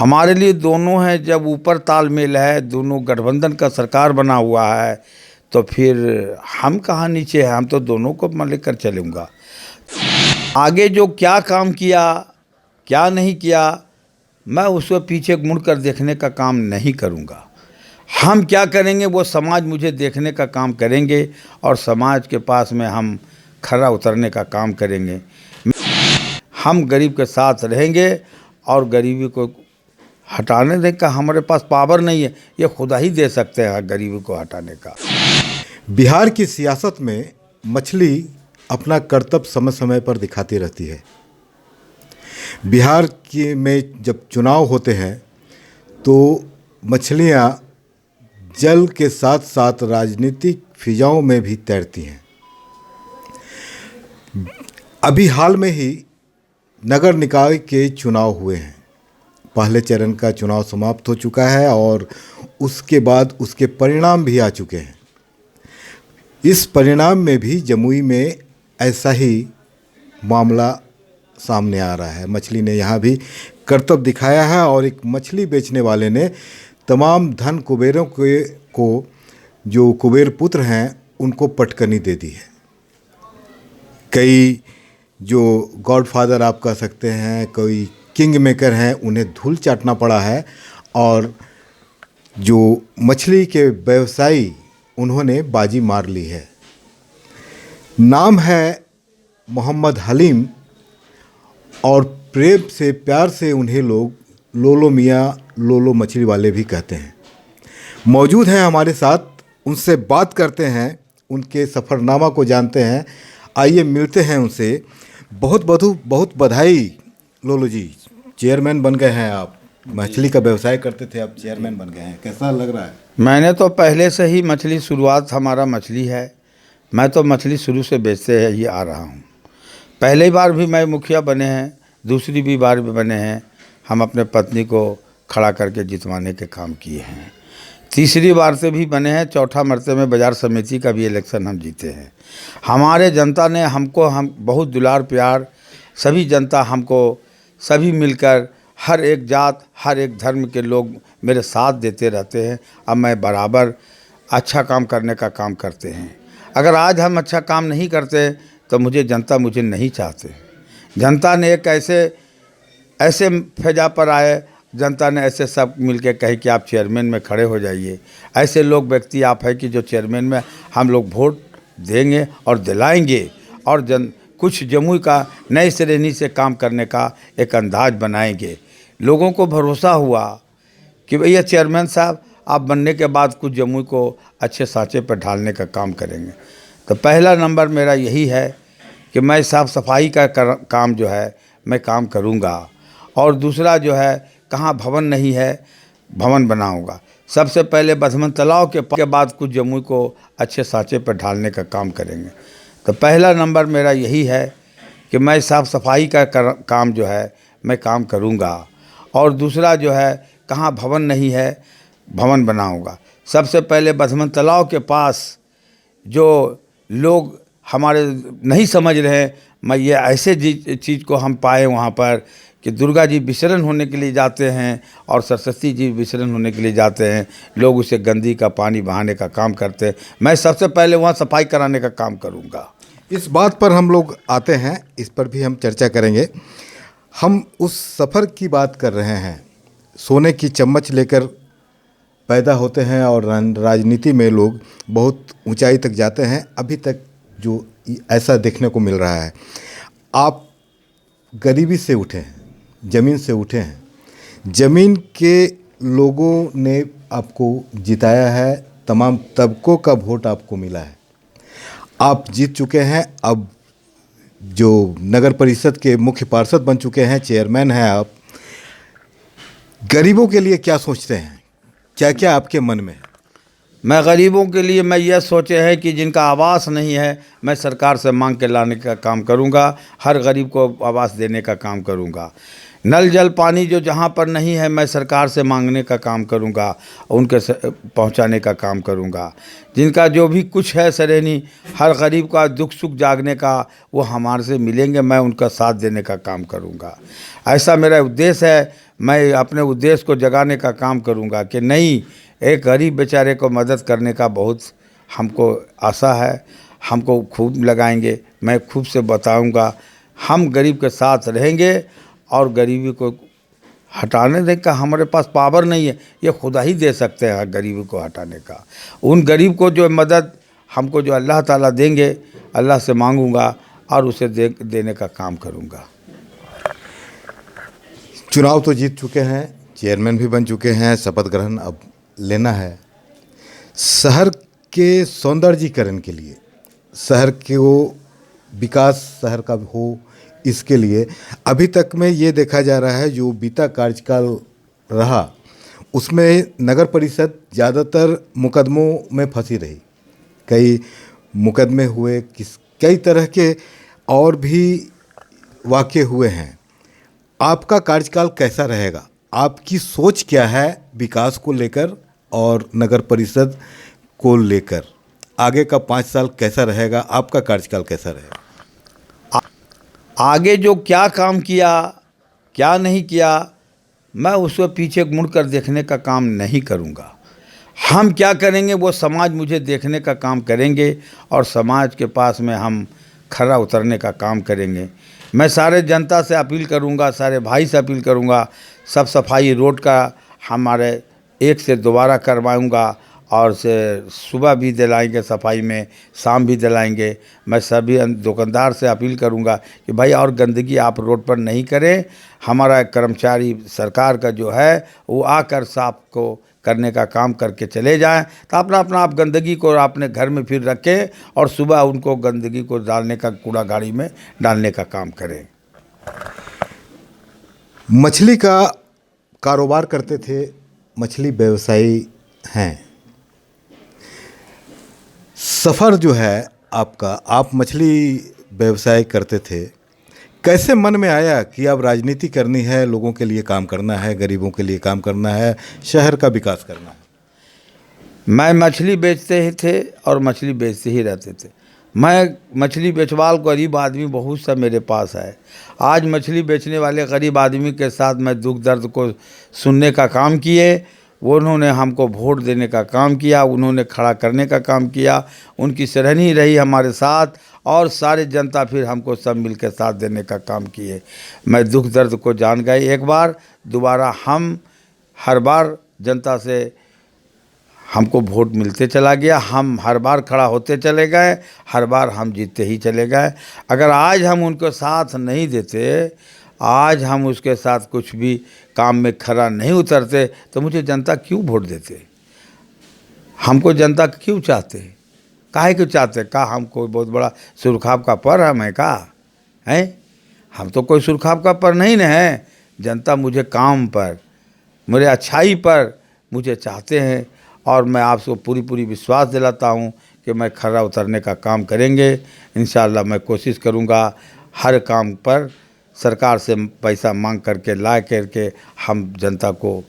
हमारे लिए दोनों हैं। जब ऊपर तालमेल है, दोनों गठबंधन का सरकार बना हुआ है, तो फिर हम कहाँ नीचे हैं। हम तो दोनों को लेकर चलूँगा। आगे जो क्या काम किया, क्या नहीं किया, मैं उसको पीछे मुड़कर देखने का काम नहीं करूँगा। हम क्या करेंगे वो समाज मुझे देखने का काम करेंगे, और समाज के पास में हम खरा उतरने का काम करेंगे। हम गरीब के साथ रहेंगे, और गरीबी को हटाने का हमारे पास पावर नहीं है, ये खुदा ही दे सकते हैं गरीबी को हटाने का। बिहार की सियासत में मछली अपना कर्तव्य समय समय पर दिखाती रहती है। बिहार में जब चुनाव होते हैं तो मछलियां जल के साथ साथ राजनीतिक फिजाओं में भी तैरती हैं। अभी हाल में ही नगर निकाय के चुनाव हुए हैं। पहले चरण का चुनाव समाप्त हो चुका है और उसके बाद उसके परिणाम भी आ चुके हैं। इस परिणाम में भी जमुई में ऐसा ही मामला सामने आ रहा है। मछली ने यहाँ भी कर्तव्य दिखाया है और एक मछली बेचने वाले ने तमाम धन कुबेरों को जो कुबेर पुत्र हैं उनको पटकनी दे दी है। कई जो गॉडफादर आप कह सकते हैं, कोई किंग मेकर हैं, उन्हें धूल चाटना पड़ा है। और जो मछली के व्यवसायी, उन्होंने बाजी मार ली है। नाम है मोहम्मद हलीम, और प्रेम से प्यार से उन्हें लोग लोलो मियाँ, लोलो मछली वाले भी कहते हैं। मौजूद हैं हमारे साथ, उनसे बात करते हैं, उनके सफ़रनामा को जानते हैं। आइए मिलते हैं उनसे। बहुत बधाई लोलो जी, चेयरमैन बन गए हैं आप। मछली का व्यवसाय करते थे, आप चेयरमैन बन गए हैं, कैसा लग रहा है? मैंने तो पहले से ही मछली, शुरुआत हमारा मछली है। मैं तो मछली शुरू से बेचते ही आ रहा हूँ। पहली बार भी मैं मुखिया बने हैं, दूसरी भी बार भी बने हैं। हम अपने पत्नी को खड़ा करके जितवाने के काम किए हैं। तीसरी बार से भी बने हैं। चौथा मरते में बाज़ार समिति का भी इलेक्शन हम जीते हैं। हमारे जनता ने हमको बहुत दुलार प्यार, सभी जनता हमको, सभी मिलकर, हर एक जात, हर एक धर्म के लोग मेरे साथ देते रहते हैं। अब मैं बराबर अच्छा काम करने का काम करते हैं। अगर आज हम अच्छा काम नहीं करते तो जनता मुझे नहीं चाहते। जनता ने एक ऐसे फैजा पर आए, जनता ने ऐसे सब मिलके कहे कि आप चेयरमैन में खड़े हो जाइए। ऐसे लोग व्यक्ति आप हैं कि जो चेयरमैन में हम लोग वोट देंगे और दिलाएंगे, और कुछ जमुई का नए श्रेणी से काम करने का एक अंदाज बनाएंगे। लोगों को भरोसा हुआ कि भैया चेयरमैन साहब आप बनने के बाद कुछ जमुई को अच्छे सांचे पर ढालने का काम करेंगे। तो पहला नंबर मेरा यही है कि मैं साफ़ सफाई का काम जो है मैं काम करूँगा, और दूसरा जो है कहाँ भवन नहीं है, भवन बनाऊँगा। सबसे पहले बधमन तालाब के बाद कुछ जमुई को अच्छे सांचे पर ढालने का काम करेंगे। तो पहला नंबर मेरा यही है कि मैं साफ़ सफाई का काम जो है मैं काम करूँगा, और दूसरा जो है कहाँ भवन नहीं है, भवन बनाऊँगा। सबसे पहले बधमन तालाब के पास जो लोग हमारे नहीं समझ रहे हैं, मैं ये ऐसे चीज़ को हम पाए वहाँ पर कि दुर्गा जी विसर्जन होने के लिए जाते हैं और सरस्वती जी विसर्जन होने के लिए जाते हैं। लोग उसे गंदी का पानी बहाने का काम करते हैं। मैं सबसे पहले वहाँ सफाई कराने का काम करूँगा। इस बात पर हम लोग आते हैं, इस पर भी हम चर्चा करेंगे। हम उस सफ़र की बात कर रहे हैं, सोने की चम्मच लेकर पैदा होते हैं और राजनीति में लोग बहुत ऊंचाई तक जाते हैं। अभी तक जो ऐसा देखने को मिल रहा है, आप गरीबी से उठे हैं, ज़मीन से उठे हैं। ज़मीन के लोगों ने आपको जिताया है, तमाम तबकों का वोट आपको मिला है, आप जीत चुके हैं। अब जो नगर परिषद के मुख्य पार्षद बन चुके हैं, चेयरमैन हैं आप। गरीबों के लिए क्या सोचते हैं, क्या क्या आपके मन में? मैं गरीबों के लिए मैं यह सोचे है कि जिनका आवास नहीं है, मैं सरकार से मांग के लाने का काम करूंगा। हर गरीब को आवास देने का काम करूंगा। नल जल पानी जो जहाँ पर नहीं है, मैं सरकार से मांगने का काम करूंगा, उनके पहुंचाने का काम करूंगा। जिनका जो भी कुछ है श्रेणी, हर गरीब का दुख सुख जागने का वो हमारे से मिलेंगे, मैं उनका साथ देने का काम करूंगा। ऐसा मेरा उद्देश्य है। मैं अपने उद्देश्य को जगाने का काम करूंगा कि नहीं, एक गरीब बेचारे को मदद करने का बहुत हमको आशा है, हमको खूब लगाएंगे। मैं खूब से बताऊंगा, हम गरीब के साथ रहेंगे और गरीबी को हटाने का हमारे पास पावर नहीं है, ये खुदा ही दे सकते हैं गरीबी को हटाने का। उन गरीब को जो मदद हमको जो अल्लाह ताला देंगे, अल्लाह से मांगूंगा और उसे देने का काम करूंगा। चुनाव तो जीत चुके हैं, चेयरमैन भी बन चुके हैं, शपथ ग्रहण अब लेना है। शहर के सौंदर्यीकरण के लिए, शहर के वो विकास शहर का हो, इसके लिए अभी तक में ये देखा जा रहा है जो बीता कार्यकाल रहा उसमें नगर परिषद ज़्यादातर मुकदमों में फंसी रही। कई मुकदमे हुए, कई तरह के और भी वाक़ये हुए हैं। आपका कार्यकाल कैसा रहेगा? आपकी सोच क्या है विकास को लेकर और नगर परिषद को लेकर? आगे का 5 साल कैसा रहेगा? आपका कार्यकाल कैसा रहेगा? आगे जो क्या काम किया, क्या नहीं किया, मैं उसको पीछे मुड़कर देखने का काम नहीं करूँगा। हम क्या करेंगे वो समाज मुझे देखने का काम करेंगे और समाज के पास में हम खरा उतरने का काम करेंगे। मैं सारे जनता से अपील करूंगा, सारे भाई से अपील करूंगा, सब सफाई रोड का हमारे 1 से दोबारा करवाऊंगा और से सुबह भी दिलाएंगे सफाई में, शाम भी दिलाएंगे। मैं सभी दुकानदार से अपील करूंगा कि भाई और गंदगी आप रोड पर नहीं करें। हमारा कर्मचारी सरकार का जो है वो आकर साफ को करने का काम करके चले जाएं, तो अपना आप गंदगी को अपने घर में फिर रखें और सुबह उनको गंदगी को डालने का, कूड़ा गाड़ी में डालने का काम करें। मछली का कारोबार करते थे, मछली व्यवसायी हैं। सफ़र जो है आपका, आप मछली व्यवसाय करते थे, कैसे मन में आया कि अब राजनीति करनी है, लोगों के लिए काम करना है, गरीबों के लिए काम करना है, शहर का विकास करना है? मैं मछली बेचते ही थे और मछली बेचते ही रहते थे। मैं मछली बेचवाल गरीब आदमी बहुत सा मेरे पास है। आज मछली बेचने वाले गरीब आदमी के साथ मैं दुख दर्द को सुनने का काम किए। वो उन्होंने हमको वोट देने का काम किया, उन्होंने खड़ा करने का काम किया, उनकी सराहनीय रही हमारे साथ और सारे जनता फिर हमको सब मिल के साथ देने का काम किए। मैं दुख दर्द को जान गए एक बार, दोबारा हम हर बार जनता से हमको वोट मिलते चला गया, हम हर बार खड़ा होते चले गए, हर बार हम जीतते ही चले गए। अगर आज हम उनको साथ नहीं देते, आज हम उसके साथ कुछ भी काम में खरा नहीं उतरते, तो मुझे जनता क्यों वोट देते? हमको जनता क्यों चाहते? काहे क्यों चाहते? का हम कोई बहुत बड़ा सुरखाब का पर हम है का हैं? हम तो कोई सुरखाब का पर नहीं न है। जनता मुझे काम पर, मेरे अच्छाई पर मुझे चाहते हैं और मैं आपको पूरी विश्वास दिलाता हूं कि मैं खरा उतरने का काम करेंगे। इंशाअल्लाह मैं कोशिश करूंगा हर काम पर सरकार से पैसा मांग करके ला करके हम जनता को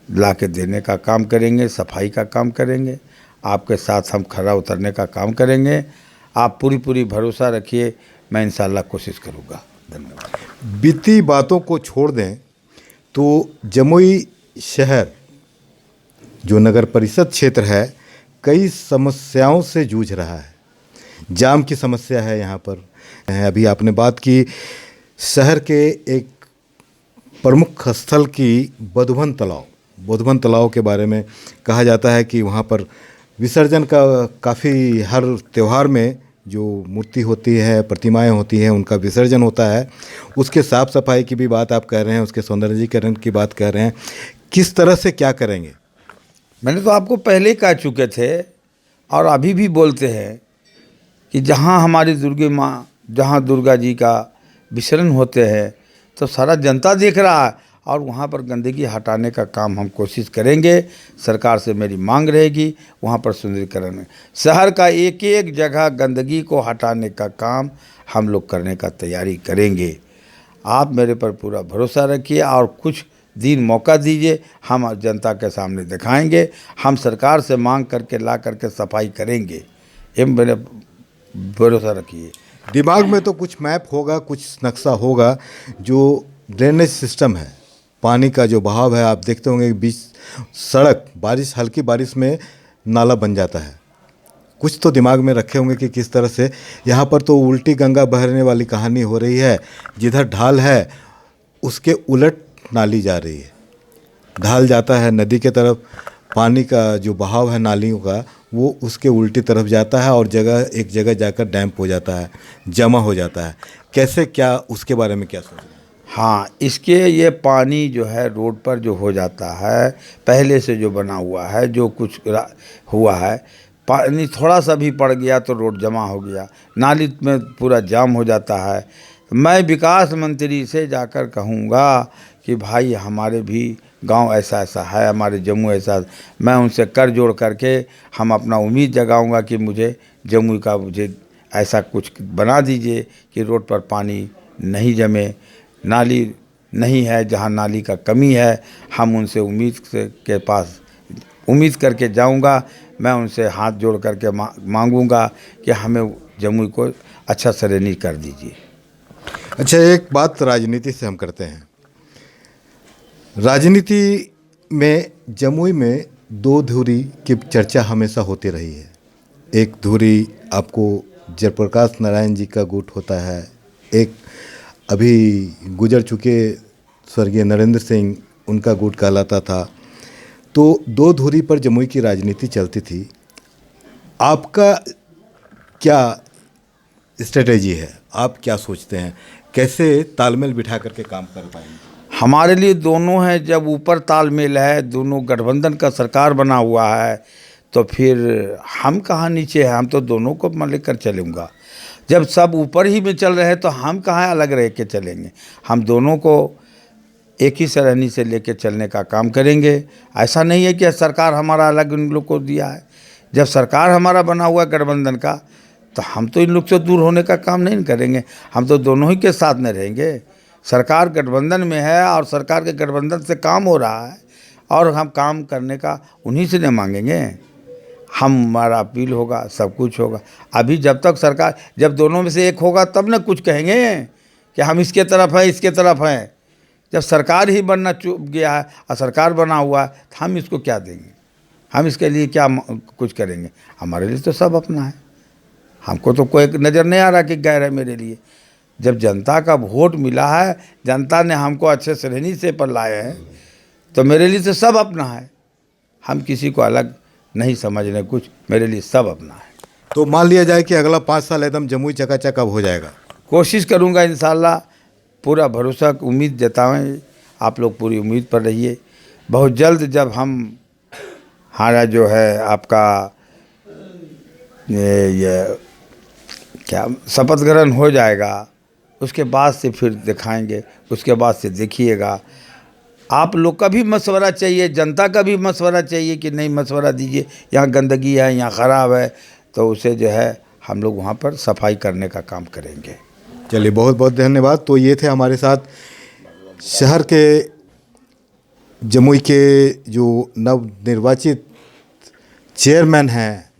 ला के देने का काम करेंगे, सफाई का काम करेंगे, आपके साथ हम खरा उतरने का काम करेंगे। आप पूरी भरोसा रखिए, मैं इंशाअल्लाह कोशिश करूँगा। धन्यवाद। बीती बातों को छोड़ दें तो जमुई शहर जो नगर परिषद क्षेत्र है कई समस्याओं से जूझ रहा है। जाम की समस्या है यहाँ पर। अभी आपने बात की शहर के एक प्रमुख स्थल की बधवन तालाब के बारे में। कहा जाता है कि वहाँ पर विसर्जन का काफ़ी हर त्यौहार में जो मूर्ति होती है, प्रतिमाएं होती हैं, उनका विसर्जन होता है। उसके साफ़ सफाई की भी बात आप कह रहे हैं, उसके सौंदर्यीकरण की बात कह रहे हैं। किस तरह से क्या करेंगे? मैंने तो आपको पहले ही कह चुके थे और अभी भी बोलते हैं कि जहाँ हमारी जहाँ दुर्गा जी का विसर्जन होते हैं तो सारा जनता देख रहा है और वहाँ पर गंदगी हटाने का काम हम कोशिश करेंगे। सरकार से मेरी मांग रहेगी वहाँ पर सुंदरीकरण में शहर का एक जगह गंदगी को हटाने का काम हम लोग करने का तैयारी करेंगे। आप मेरे पर पूरा भरोसा रखिए और कुछ दिन मौका दीजिए, हम जनता के सामने दिखाएंगे। हम सरकार से मांग करके ला करके सफाई करेंगे, ये मेरे भरोसा रखिए। दिमाग में तो कुछ मैप होगा, कुछ नक्शा होगा। जो ड्रेनेज सिस्टम है पानी का जो बहाव है, आप देखते होंगे कि बीच सड़क हल्की बारिश में नाला बन जाता है। कुछ तो दिमाग में रखे होंगे कि किस तरह से यहाँ पर तो उल्टी गंगा बहने वाली कहानी हो रही है। जिधर ढाल है उसके उलट नाली जा रही है, ढाल जाता है नदी के तरफ, पानी का जो बहाव है नालियों का वो उसके उल्टी तरफ जाता है और एक जगह जाकर डैम्प हो जाता है, जमा हो जाता है। कैसे, क्या उसके बारे में क्या सोच रहे हैं? हाँ, इसके ये पानी जो है रोड पर जो हो जाता है, पहले से जो बना हुआ है, जो कुछ हुआ है, पानी थोड़ा सा भी पड़ गया तो रोड जमा हो गया, नाली में पूरा जाम हो जाता है। मैं विकास मंत्री से जाकर कहूँगा कि भाई हमारे भी गांव ऐसा ऐसा है, हमारे जम्मू ऐसा, मैं उनसे कर जोड़ करके हम अपना उम्मीद जगाऊंगा कि मुझे जम्मू का मुझे ऐसा कुछ बना दीजिए कि रोड पर पानी नहीं जमे, नाली नहीं है, जहाँ नाली का कमी है हम उनसे उम्मीद करके जाऊंगा। मैं उनसे हाथ जोड़ करके मांगूंगा कि हमें जमुई को अच्छा सरेनी कर दीजिए। अच्छा, एक बात राजनीति से हम करते हैं। राजनीति में जमुई में दो धुरी की चर्चा हमेशा होती रही है। एक धुरी आपको जयप्रकाश नारायण जी का गुट होता है, एक अभी गुजर चुके स्वर्गीय नरेंद्र सिंह उनका गुट कहलाता था। तो दो धुरी पर जमुई की राजनीति चलती थी। आपका क्या स्ट्रेटेजी है, आप क्या सोचते हैं, कैसे तालमेल बिठा करके काम कर पाएंगे? हमारे लिए दोनों हैं, जब ऊपर तालमेल है, दोनों गठबंधन का सरकार बना हुआ है, तो फिर हम कहाँ नीचे हैं, हम तो दोनों को लेकर चलूँगा। जब सब ऊपर ही में चल रहे हैं तो हम कहाँ अलग रह के चलेंगे, हम दोनों को एक ही सरहनी से लेके चलने का काम करेंगे। ऐसा नहीं है कि सरकार हमारा अलग इन लोग को दिया है। जब सरकार हमारा बना हुआ गठबंधन का, तो हम तो इन लोग से दूर होने का काम नहीं करेंगे, हम तो दोनों ही के साथ में रहेंगे। सरकार गठबंधन में है और सरकार के गठबंधन से काम हो रहा है और हम काम करने का उन्हीं से नहीं मांगेंगे। हमारा अपील होगा, सब कुछ होगा। अभी जब तक सरकार, जब दोनों में से एक होगा तब ना कुछ कहेंगे कि हम इसके तरफ हैं, इसके तरफ हैं। जब सरकार ही बनना चुप गया है और सरकार बना हुआ है तो हम इसको क्या देंगे, हम इसके लिए क्या कुछ करेंगे। हमारे लिए तो सब अपना है, हमको तो कोई नज़र नहीं आ रहा कि गैर है मेरे लिए। जब जनता का वोट मिला है, जनता ने हमको अच्छे श्रेणी से पर लाए हैं, तो मेरे लिए तो सब अपना है। हम किसी को अलग नहीं समझ रहे, कुछ मेरे लिए सब अपना है। तो मान लिया जाए कि अगला 5 साल एकदम जमुई चकाचक अब हो जाएगा। कोशिश करूँगा इंशाल्लाह, पूरा भरोसा उम्मीद जताएं, आप लोग पूरी उम्मीद पर रहिए। बहुत जल्द जब हमारा जो है आपका ये क्या शपथ ग्रहण हो जाएगा, उसके बाद से फिर दिखाएंगे, उसके बाद से देखिएगा। आप लोग का भी मशवरा चाहिए, जनता का भी मशवरा चाहिए कि नहीं मशवरा दीजिए, यहाँ गंदगी है, यहाँ ख़राब है, तो उसे जो है हम लोग वहाँ पर सफाई करने का काम करेंगे। चलिए, बहुत बहुत धन्यवाद। तो ये थे हमारे साथ शहर के जमुई के जो नवनिर्वाचित चेयरमैन हैं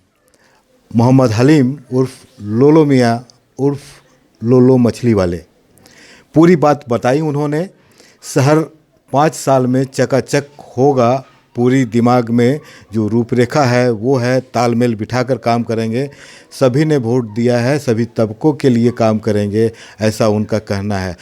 मोहम्मद हलीम उर्फ लोलो मियाँ उर्फ लोलो मछली वाले। पूरी बात बताई उन्होंने। शहर 5 साल में चकाचक होगा, पूरी दिमाग में जो रूपरेखा है वो है तालमेल बिठाकर काम करेंगे। सभी ने वोट दिया है, सभी तबकों के लिए काम करेंगे, ऐसा उनका कहना है।